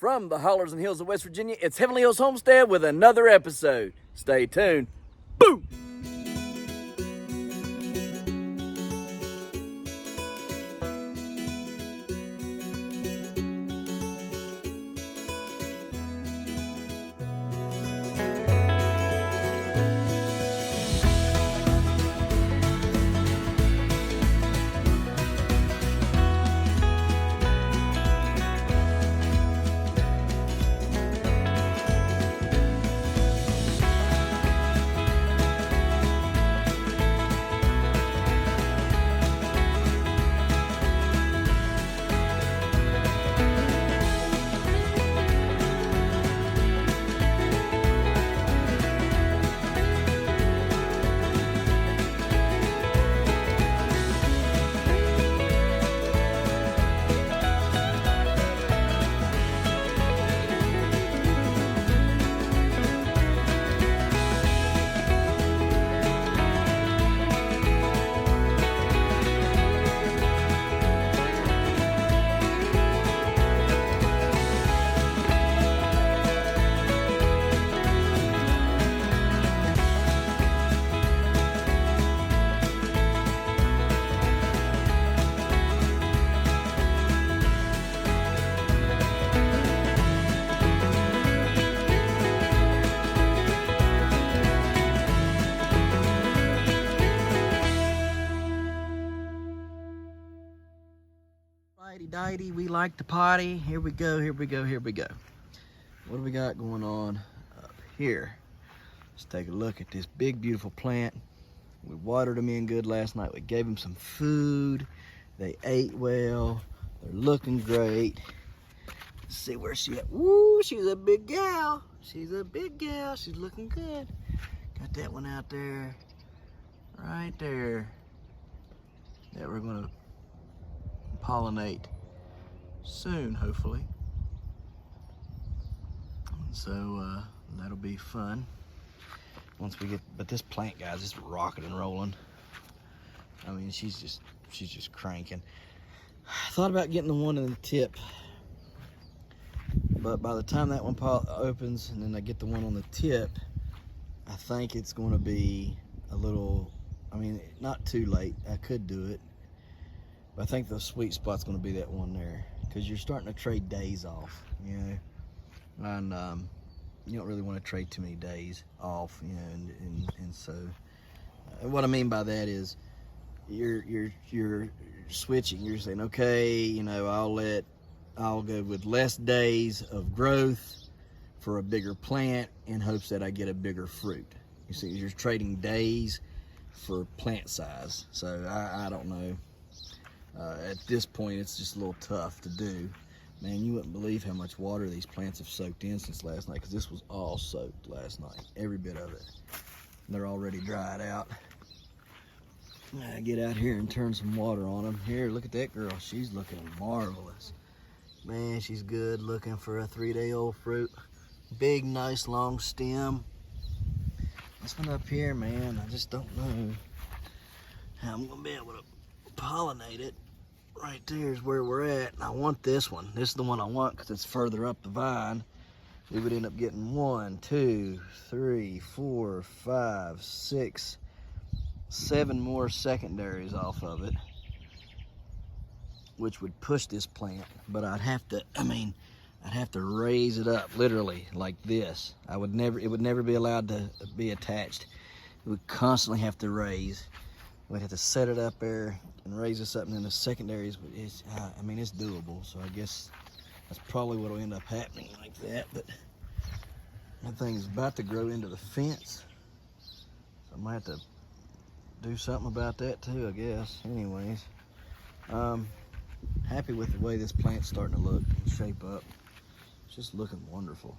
From the hollers and hills of West Virginia, it's Heavenly Hills Homestead with another episode. Stay tuned. Boom! Righty-dighty, we like to potty. Here we go, here we go, here we go. What do we got going on up here? Let's take a look at this big, beautiful plant. We watered them in good last night. We gave them some food. They ate well. They're looking great. Let's see where she at. Woo, she's a big gal. She's a big gal. She's looking good. Got that one out there, right there, that we're gonna pollinate soon, hopefully. So that'll be fun once we get. But this plant, guys, is rocking and rolling. I mean, she's just cranking. I thought about getting the one in the tip, but by the time that one opens and then I get the one on the tip, I think it's going to be a little, I mean, not too late. I could do it, but I think the sweet spot's going to be that one there, because you're starting to trade days off, you know, and you don't really want to trade too many days off, you know, and so what I mean by that is you're switching. You're saying, okay, you know, I'll go with less days of growth for a bigger plant in hopes that I get a bigger fruit. You see, you're trading days for plant size. So I don't know. At this point, it's just a little tough to do. Man, you wouldn't believe how much water these plants have soaked in since last night, because this was all soaked last night, every bit of it. They're already dried out. I get out here and turn some water on them. Here, look at that girl. She's looking marvelous. Man, she's good looking for a 3-day-old fruit. Big, nice, long stem. This one up here, man, I just don't know how I'm gonna be able to pollinate it. Right there is where we're at, and I want this one. This is the one I want because it's further up the vine. We would end up getting 1, 2, 3, 4, 5, 6, 7 more secondaries off of it, which would push this plant. But I'd have to, I'd have to raise it up literally like this. It would never be allowed to be attached. It would constantly have to raise. We'd have to set it up there and raise this up, and then the secondaries, it's doable. So I guess that's probably what will end up happening like that. But that thing is about to grow into the fence, so I might have to do something about that too, I guess. Anyways, happy with the way this plant's starting to look and shape up. It's just looking wonderful.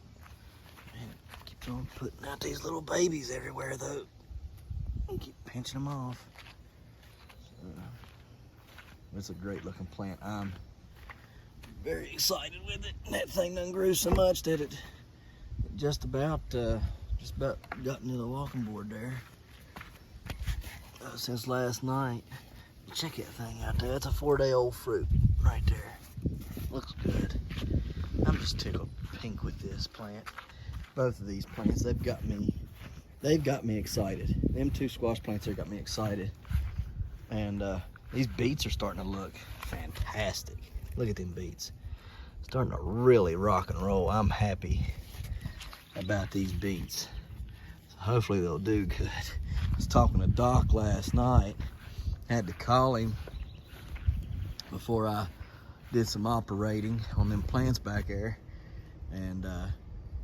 Man, it keeps on putting out these little babies everywhere though. I keep pinching them off. It's a great looking plant. I'm very excited with it. That thing done grew so much that it just about got into the walking board there since last night. Check that thing out there. It's a 4-day-old fruit right there. Looks good. I'm just tickled pink with this plant. Both of these plants, they've got me excited. Them two squash plants there got me excited. And these beets are starting to look fantastic. Look at them beets. Starting to really rock and roll. I'm happy about these beets. So hopefully they'll do good. I was talking to Doc last night. Had to call him before I did some operating on them plants back there. And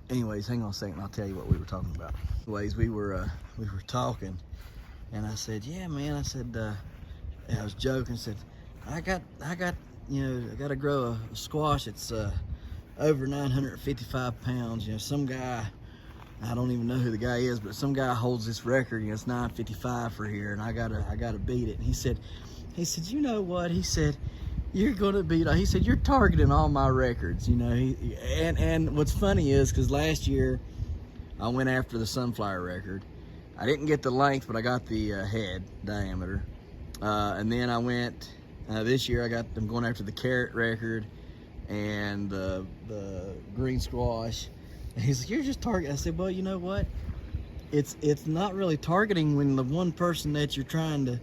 anyways, hang on a second, I'll tell you what we were talking about. Anyways, we were talking, and I said, yeah, man, I said, I was joking, I said, I got, you know, I got to grow a squash that's over 955 pounds. You know, some guy, I don't even know who the guy is, but some guy holds this record. You know, it's 955 for here, and I gotta beat it. And he said, you know what? He said, you're gonna beat. He said, you're targeting all my records. You know, and what's funny is, because last year I went after the sunflower record. I didn't get the length, but I got the head diameter. And then I went this year. I'm going after the carrot record and the green squash. And he's like, you're just targeting. I said, well, you know what? It's not really targeting when the one person that you're trying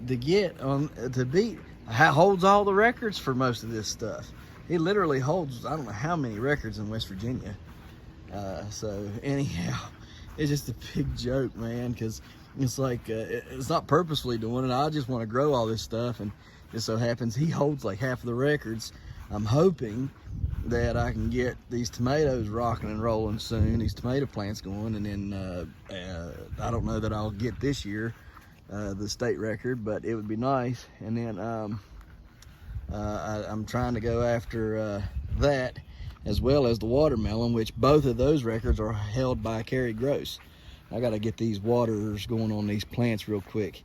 to get on to beat holds all the records for most of this stuff. He literally holds, I don't know how many records in West Virginia. So anyhow, it's just a big joke, man, because it's like it's not purposefully doing it. I just want to grow all this stuff, and it so happens he holds like half of the records. I'm hoping that I can get these tomatoes rocking and rolling soon, these tomato plants going, and then I don't know that I'll get this year the state record, but it would be nice. And then I'm trying to go after that, as well as the watermelon, which both of those records are held by Carrie Gross. I got to get these waters going on these plants real quick.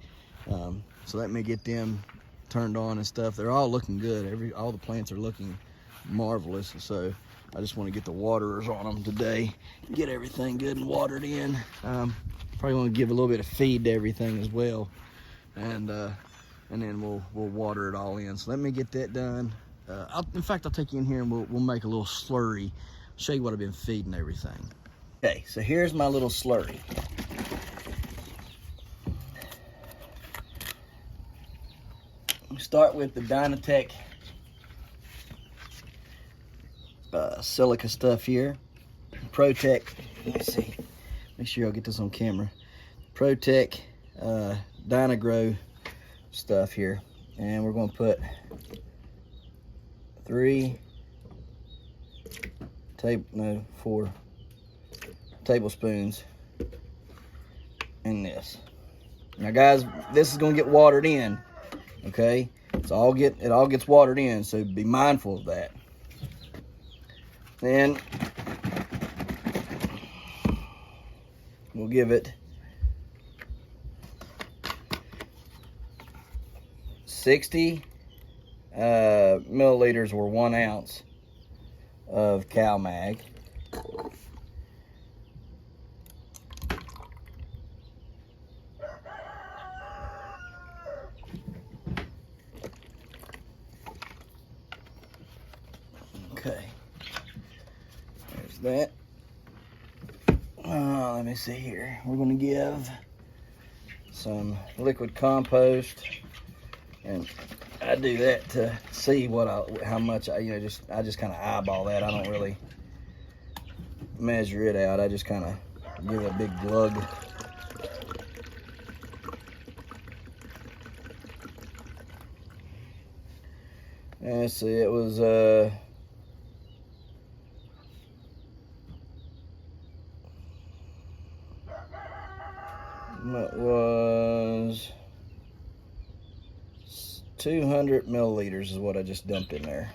So let me get them turned on and stuff. They're all looking good. All the plants are looking marvelous. So I just want to get the waterers on them today, get everything good and watered in. Probably want to give a little bit of feed to everything as well, and then we'll water it all in. So let me get that done. In fact, I'll take you in here and we'll make a little slurry. Show you what I've been feeding everything. Okay, so here's my little slurry. Start with the Dynatech silica stuff here. Protec, let me see, make sure I'll get this on camera. Protec Dynagrow stuff here, and we're going to put 4 tablespoons in this. Now guys, this is going to get watered in, okay? It all gets watered in, so be mindful of that. Then we'll give it 60 milliliters or 1 ounce of CalMag. Okay, there's that. Let me see here. We're going to give some liquid compost, and I do that to see how much I just kind of eyeball that. I don't really measure it out. I just kind of give it a big glug. And let's see, it was it was 200 milliliters is what I just dumped in there.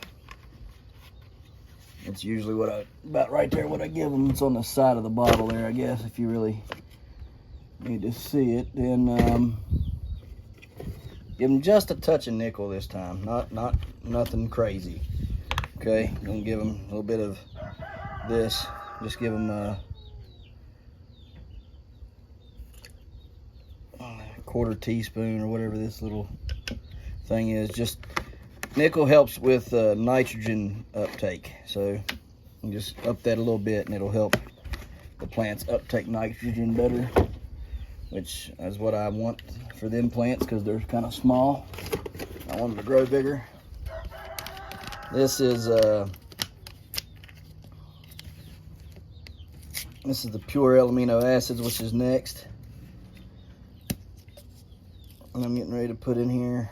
It's usually about right there what I give them. It's on the side of the bottle there, I guess, if you really need to see it. Then give them just a touch of nickel this time, nothing crazy. Okay, I'm gonna give them a little bit of this. Just give them a quarter teaspoon or whatever this little thing is. Just nickel helps with nitrogen uptake, so And just up that a little bit, and it'll help the plants uptake nitrogen better, which is what I want for them plants because they're kind of small. I want them to grow bigger. This is the pure amino acids, which is next. And I'm getting ready to put in here.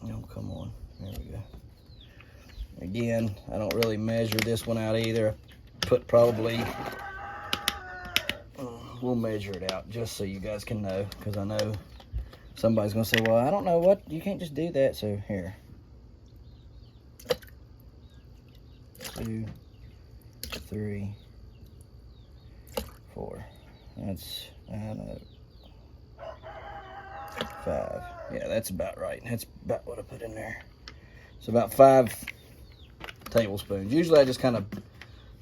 Oh, come on. There we go. Again, I don't really measure this one out either. Put probably, we'll measure it out just so you guys can know, because I know somebody's going to say, well, I don't know what, you can't just do that. So here. 2, 3, 4. That's, I don't know, 5. Yeah, that's about right. That's about what I put in there. It's about 5 tablespoons. Usually I just kind of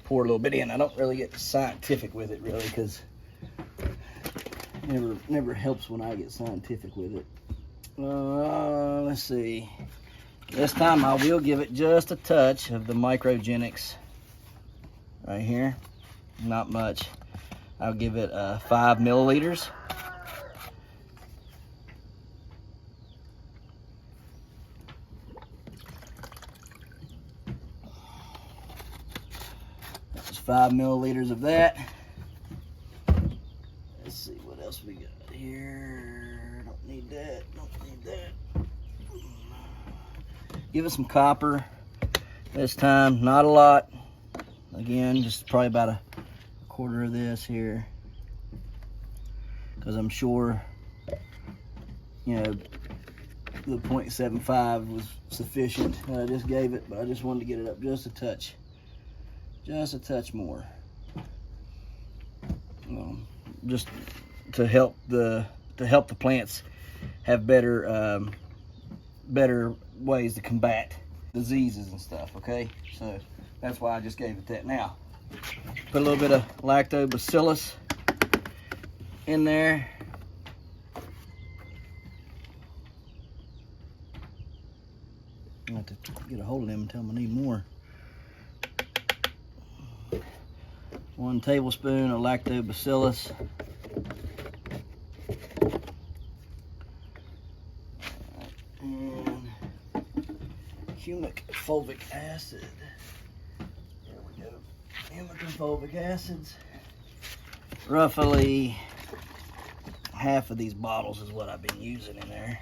pour a little bit in. I don't really get scientific with it, really, because it never helps when I get scientific with it. Let's see. This time I will give it just a touch of the microgenics right here. Not much. I'll give it 5 milliliters. That's 5 milliliters of that. Let's see what else we got here. Don't need that. Don't need that. Give it some copper this time. Not a lot. Again, just probably about a quarter of this here, because I'm sure, you know, the 0.75 was sufficient. I just gave it, but I just wanted to get it up just a touch more, just to help the plants have better ways to combat diseases and stuff. Okay, so that's why I just gave it that. Now put a little bit of lactobacillus in there. I have to get a hold of them and tell them I need more. 1 tablespoon of lactobacillus. And humic fulvic acid. There we go. Humic and fulvic acids. Roughly half of these bottles is what I've been using in there.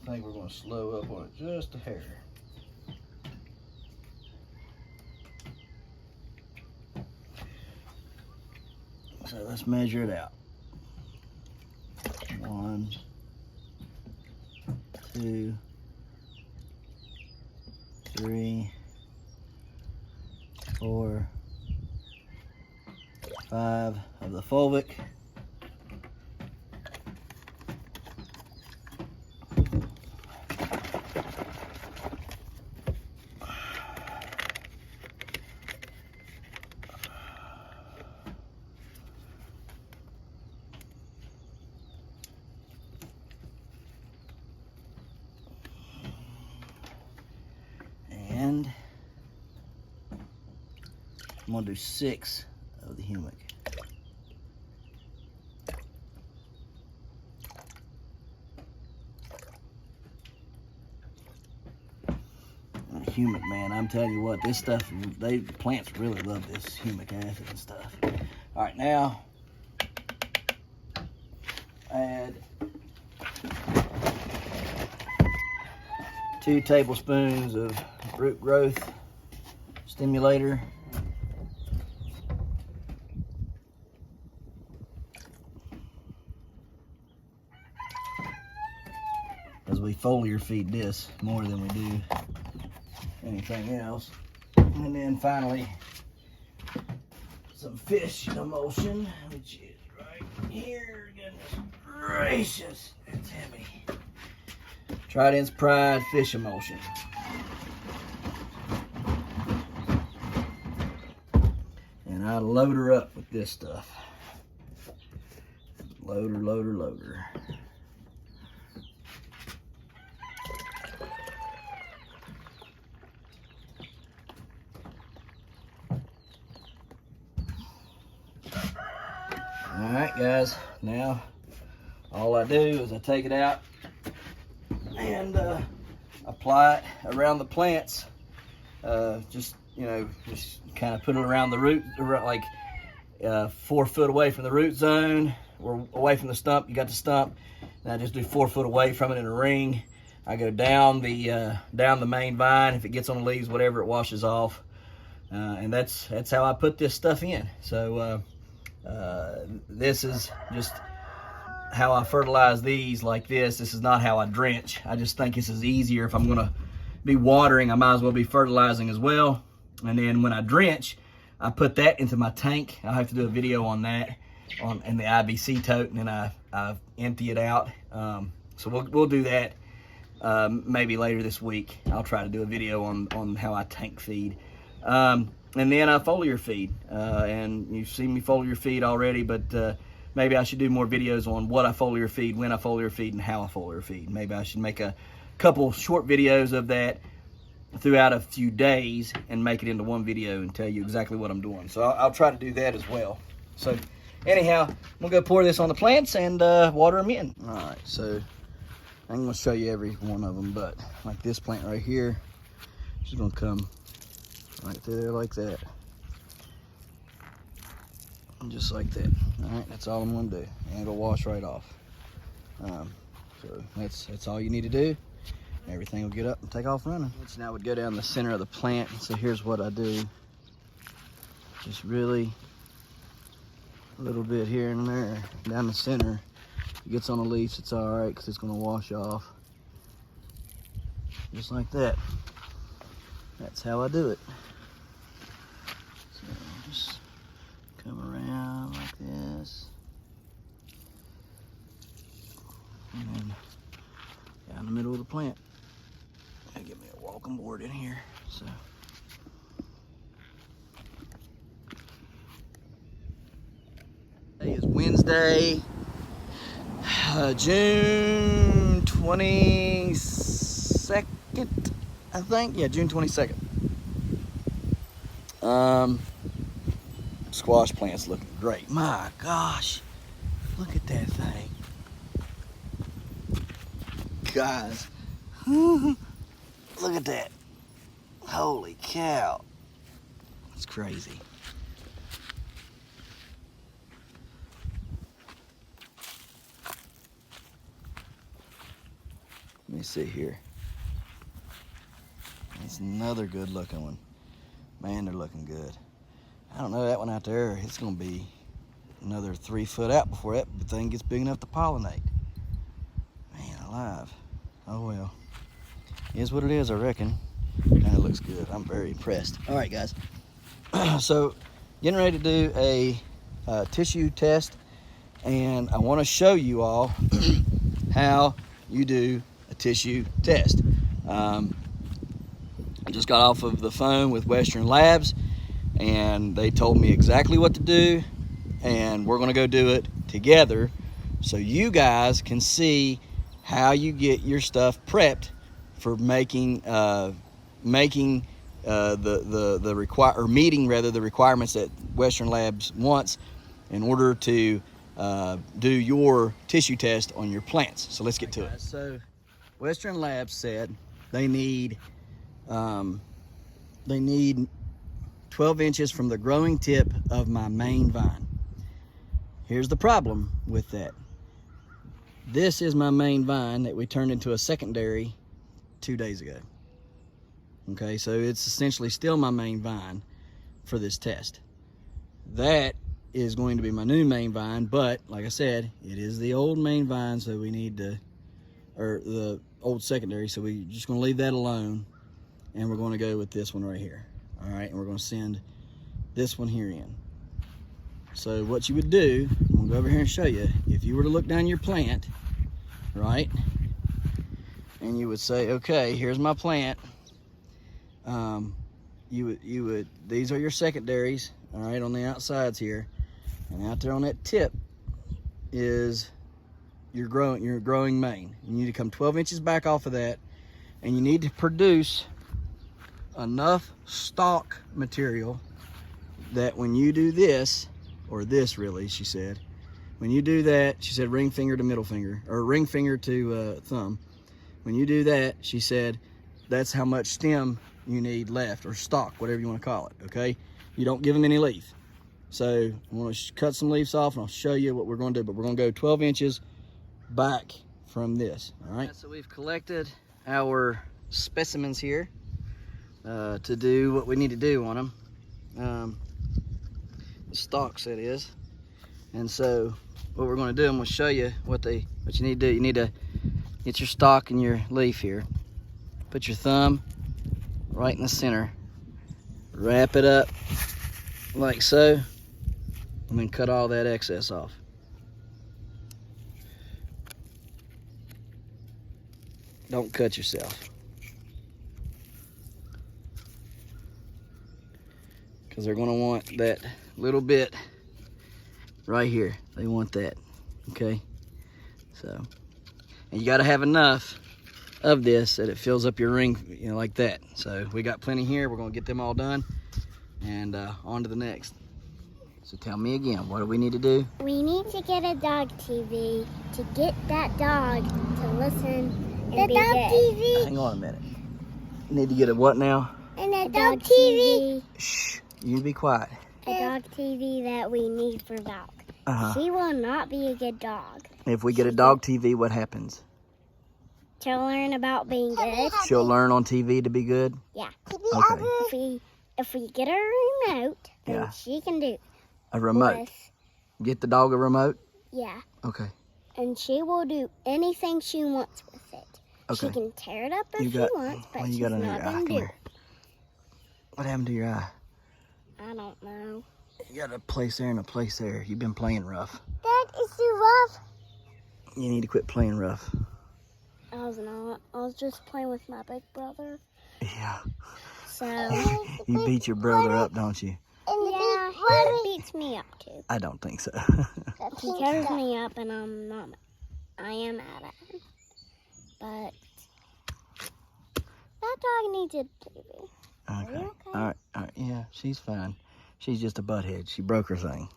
I think we're going to slow up on it just a hair. So let's measure it out. 1, 2, 3, 4, 5 of the fulvic. And I'm going to do 6 of the humic. Humic, man, I'm telling you what, this stuff, plants really love this humic acid and stuff. All right, now add 2 tablespoons of root growth stimulator. Because we foliar feed this more than we do anything else. And then finally, some fish emulsion, which is right here. Goodness gracious, it's heavy. Trident's Pride fish emulsion. And I load her up with this stuff. Loader, loader, loader. Alright guys, now all I do is I take it out and apply it around the plants. Just kind of put it around the root, like 4 foot away from the root zone, or away from the stump. You got the stump, and I just do 4 foot away from it in a ring. I go down the main vine. If it gets on the leaves, whatever, it washes off, and that's how I put this stuff in. So this is just how I fertilize these like this. This is not how I drench. I just think this is easier. If I'm gonna be watering, I might as well be fertilizing as well. And then when I drench, I put that into my tank. I'll have to do a video on that in the IBC tote, and then I empty it out. So we'll do that maybe later this week. I'll try to do a video on how I tank feed. And then I foliar feed. And you've seen me foliar feed already, but maybe I should do more videos on what I foliar feed, when I foliar feed, and how I foliar feed. Maybe I should make a couple short videos of that throughout a few days and make it into one video and tell you exactly what I'm doing. So I'll try to do that as well. So anyhow, I'm gonna go pour this on the plants and water them in. All right, so I'm gonna show you every one of them, but like this plant right here, she's gonna come right through there like that. And just like that. All right, that's all I'm gonna do, and it'll wash right off. So that's all you need to do. Everything will get up and take off running. Which now would go down the center of the plant. So here's what I do. Just really a little bit here and there down the center. If it gets on the leaves, it's all right because it's going to wash off. Just like that. That's how I do it. So just come around like this. And then down the middle of the plant. Gotta get me a walking board in here. So today is Wednesday, June 22nd, I think. Yeah, June 22nd. Squash plant's looking great. My gosh, look at that thing. Guys, look at that. Holy cow. It's crazy. Let me see here. It's another good looking one. Man, they're looking good. I don't know, that one out there, it's gonna be another 3 foot out before that thing gets big enough to pollinate. Man alive. Oh well, it is what it is, I reckon. And it looks good. I'm very impressed. All right, guys. So, getting ready to do a tissue test, and I want to show you all how you do a tissue test. I just got off of the phone with Western Labs, and they told me exactly what to do, and we're going to go do it together so you guys can see how you get your stuff prepped for meeting the requirements that Western Labs wants in order to do your tissue test on your plants. So let's get to it. So Western Labs said they need 12 inches from the growing tip of my main vine. Here's the problem with that. This is my main vine that we turned into a secondary 2 days ago. Okay, so it's essentially still my main vine for this test. That is going to be my new main vine, but like I said, it is the old main vine, so we need to, or the old secondary, so we're just going to leave that alone, and we're going to go with this one right here. All right, and we're going to send this one here in. So what you would do, I'm going to go over here and show you, if you were to look down your plant, right, and you would say, okay, here's my plant. you would these are your secondaries, all right, on the outsides here, and out there on that tip is your growing main. You need to come 12 inches back off of that, and you need to produce enough stalk material that when you do this, or this really, she said, when you do that, she said ring finger to middle finger, or ring finger to thumb. When you do that, she said, that's how much stem you need left, or stalk, whatever you want to call it, okay? You don't give them any leaf. So I'm going to cut some leaves off, and I'll show you what we're going to do, but we're going to go 12 inches back from this, all right? So we've collected our specimens here to do what we need to do on them. Stalks, that is. And so what we're going to do, I'm going to show you what you need to do. You need to get your stalk and your leaf here. Put your thumb right in the center. Wrap it up like so, and then cut all that excess off. Don't cut yourself, because they're going to want that little bit right here. They want that, okay? So, and you got to have enough of this that it fills up your ring, you know, like that. So we got plenty here. We're going to get them all done, and on to the next. So tell me again, what do we need to do? We need to get a dog TV to get that dog to listen. The dog TV. Hang on a minute. You need to get a what now? And a dog TV. Shh, you be quiet. A dog TV that we need for Valk. She will not be a good dog. If we get a dog TV, what happens? She'll learn about being good. She'll learn on TV to be good? Yeah. Okay. If we get a remote, then she can do a remote. Get the dog a remote? Yeah. Okay. And she will do anything she wants with it. Okay. She can tear it up if she wants, but she's not going to do it. What happened to your eye? I don't know. You got a place there and a place there. You've been playing rough. Dad, is too rough? You need to quit playing rough. I was not. I was just playing with my big brother. Yeah. So. You beat your brother up, don't you? Yeah, he beats me up too. I don't think so. He tears me up, and I am mad at him. But that dog needs a TV. Okay. Okay. All right. Yeah, she's fine. She's just a butthead. She broke her thing.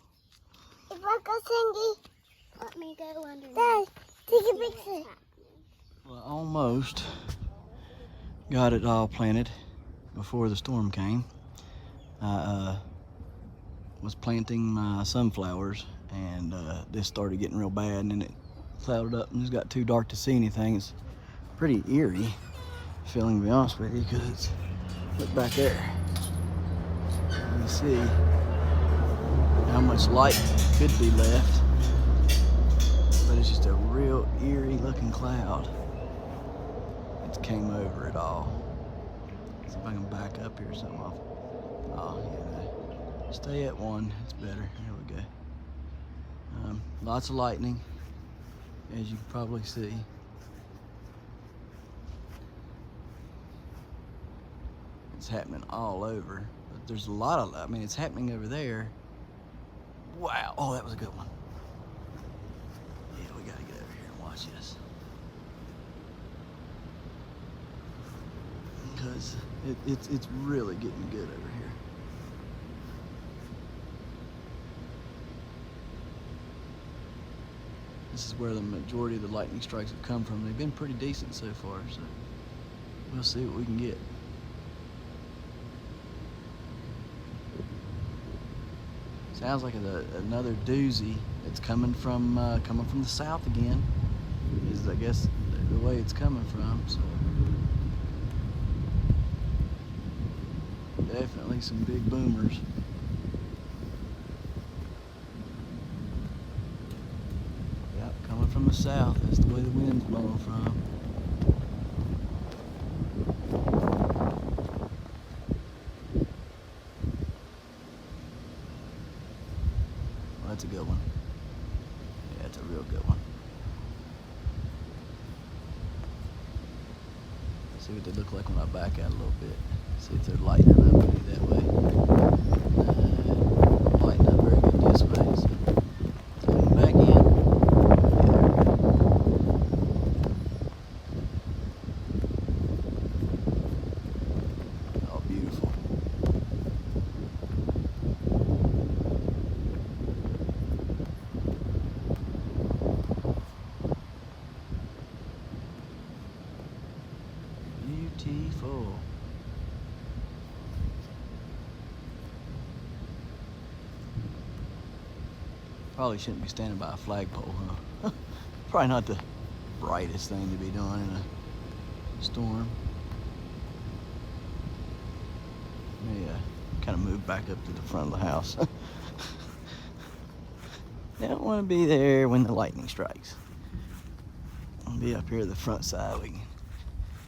She broke her thingy. Let me go underneath. Dad, take a picture. Well, almost got it all planted before the storm came. I was planting my sunflowers, and this started getting real bad, and then it clouded up and it's got too dark to see anything. It's pretty eerie feeling, to be honest with you, because it's, look back there. You see how much light could be left, but it's just a real eerie looking cloud. It came over it all. See if I can back up here something off. Oh, yeah. Stay at one. It's better. There we go. Lots of lightning, as you can probably see. It's happening all over. But there's a lot of, I mean, it's happening over there. Wow. Oh, that was a good one. Yeah, we got to get over here and watch this. Because it's really getting good over here. This is where the majority of the lightning strikes have come from. They've been pretty decent so far, so we'll see what we can get. Sounds like another doozy that's coming from the south again. Is, I guess, the way it's coming from. So definitely some big boomers. Yep, coming from the south. That's the way the wind's blowing from. Well, that's a good one. Yeah, it's a real good one. See what they look like when I back out a little bit. See if they're lighting up any that way. Lighting up very good this way. So come back in. Yeah, there we go. Oh, beautiful. Beautiful. Probably shouldn't be standing by a flagpole, huh? Probably not the brightest thing to be doing in a storm. Let me kind of move back up to the front of the house. They don't want to be there when the lightning strikes. I'll be up here to the front side. We can,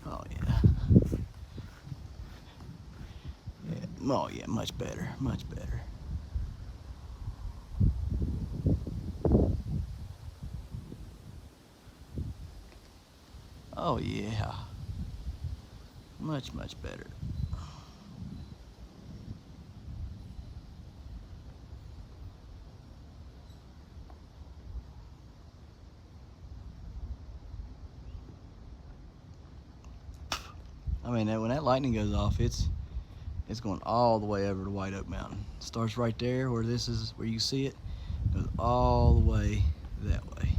oh yeah. Oh yeah, much better, much better. Oh yeah, much better. I mean, when that lightning goes off, it's going all the way over to White Oak Mountain. It starts right there where this is, where you see it, goes all the way that way.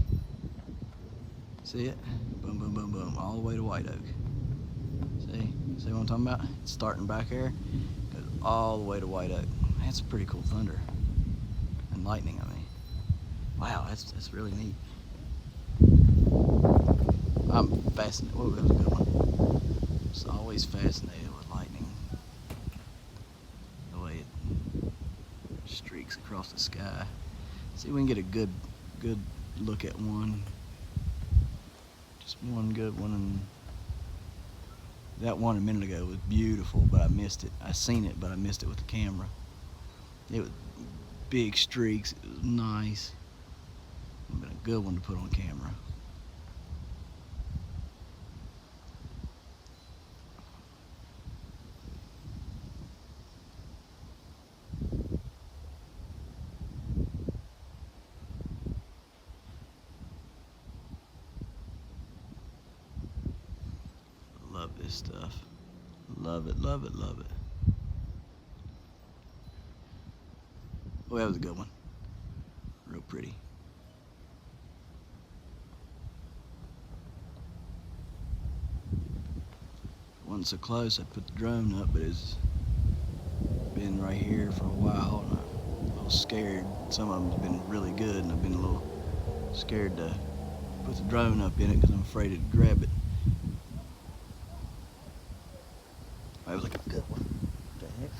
See it? Boom, boom, boom, boom, all the way to White Oak. See what I'm talking about? It's starting back here, goes all the way to White Oak. That's pretty cool thunder and lightning. I mean, wow, that's really neat. I'm fascinated. Whoa, that was a good one. It's always fascinated with lightning. The way it streaks across the sky. See if we can get a good look at one. Just one good one. And that one a minute ago was beautiful, but I missed it. I seen it, but I missed it with the camera. It was big streaks. It was nice. It would have been a good one to put on camera. Love this stuff. Love it, love it, love it. Oh, that was a good one. Real pretty. Wasn't so close, I put the drone up, but it's been right here for a while, and I'm a little scared. Some of them's been really good, and I've been a little scared to put the drone up in it because I'm afraid it'd grab it. That was like a good one. What the heck?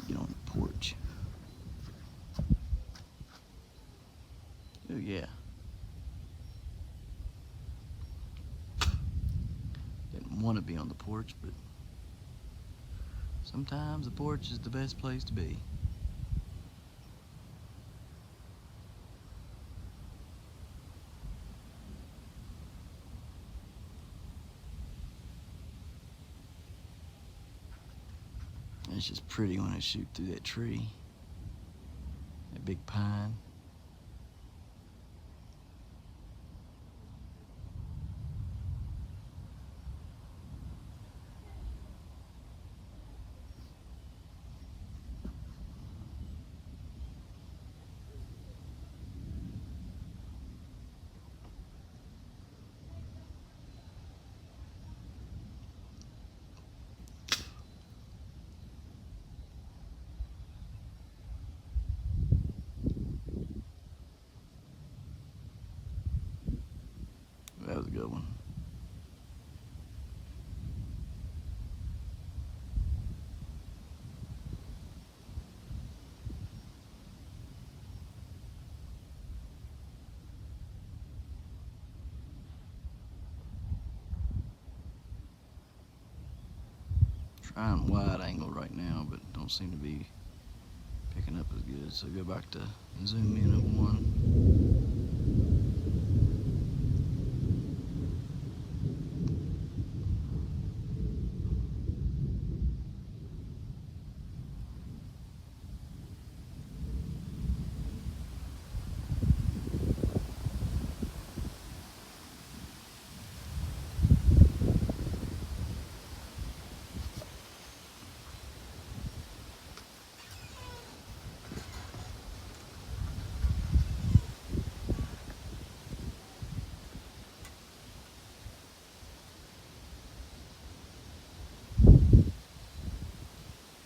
Get on the porch. Oh yeah. Didn't want to be on the porch, but sometimes the porch is the best place to be. It's just pretty when it shoots through that tree, that big pine. trying wide angle right now, but don't seem to be picking up as good. So go back to zoom in at 1.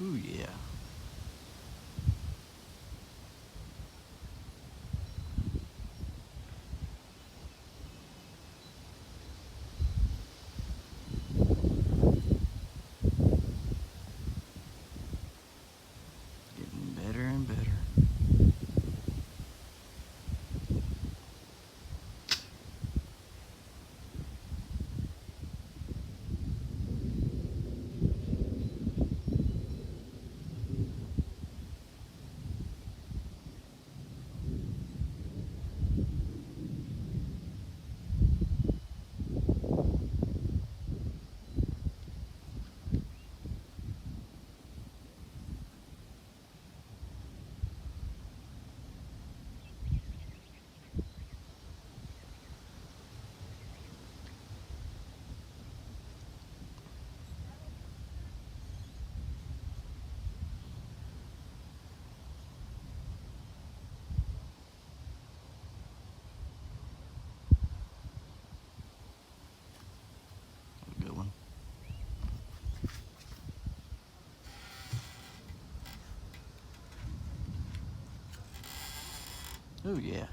Ooh, yeah. Getting better and better. Good one. Ooh, yeah.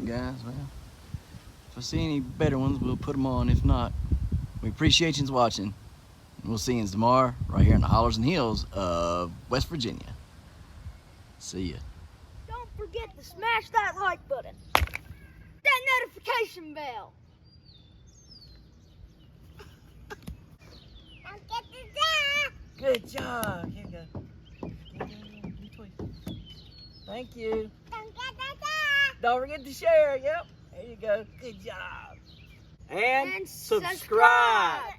Guys, well, if I see any better ones, we'll put them on. If not, we appreciate you watching. And we'll see you tomorrow right here in the hollers and hills of West Virginia. See ya. Don't forget to smash that like button, that notification bell. Don't get the dog. Good job. Here you go. Thank you. Don't get the dog. Don't forget to share. Yep. There you go. Good job. And And subscribe.